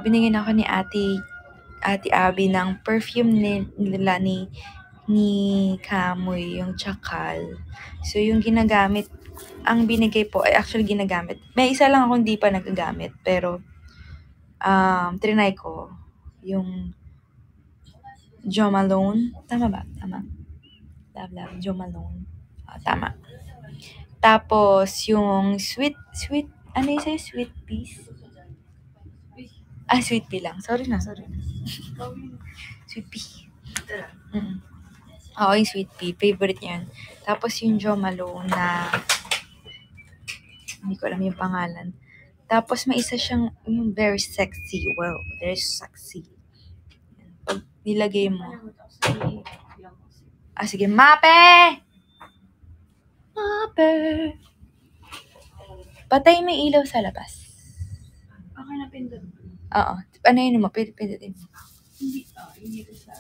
Binigyan ako ni Ate Abby ng perfume nila ni Kamoy, yung Chakal. So, yung ginagamit, ang binigay po, ay actually ginagamit. May isa lang akong di pa nagagamit, pero trinay ko yung Jo Malone. Tama ba? Tama. Love, Jo Malone. Tama. Tapos, yung sweet, ano yung sa'yo? Sweet peas? Sweet pea lang. Sorry na. Sweet pea. Oo, yung sweet pea. Favorite niya yun. Tapos yung Jo Malone na hindi ko alam yung pangalan. Tapos may isa siyang yung very sexy. Wow, very sexy. Pag nilagay mo. Sige. Mape! Patay mo yung ilaw sa labas. Okay na pindot. Oo. Ano yun mo? Pindutin mo. Hindi ko sa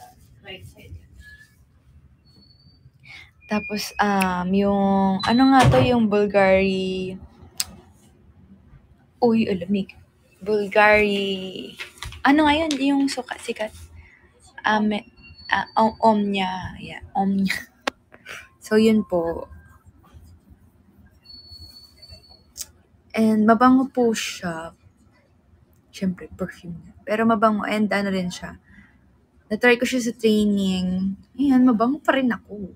right side. Tapos, yung, ano nga to, yung Bulgari, alamig. Bulgari, ano nga yun, yung sikat, Omnia, yeah, Omnia. So, yun po. And, mabango po siya. Siyempre, perfume niya. Pero mabango, and ano rin siya. Na-try ko siya sa training. Ayan, mabango pa rin ako.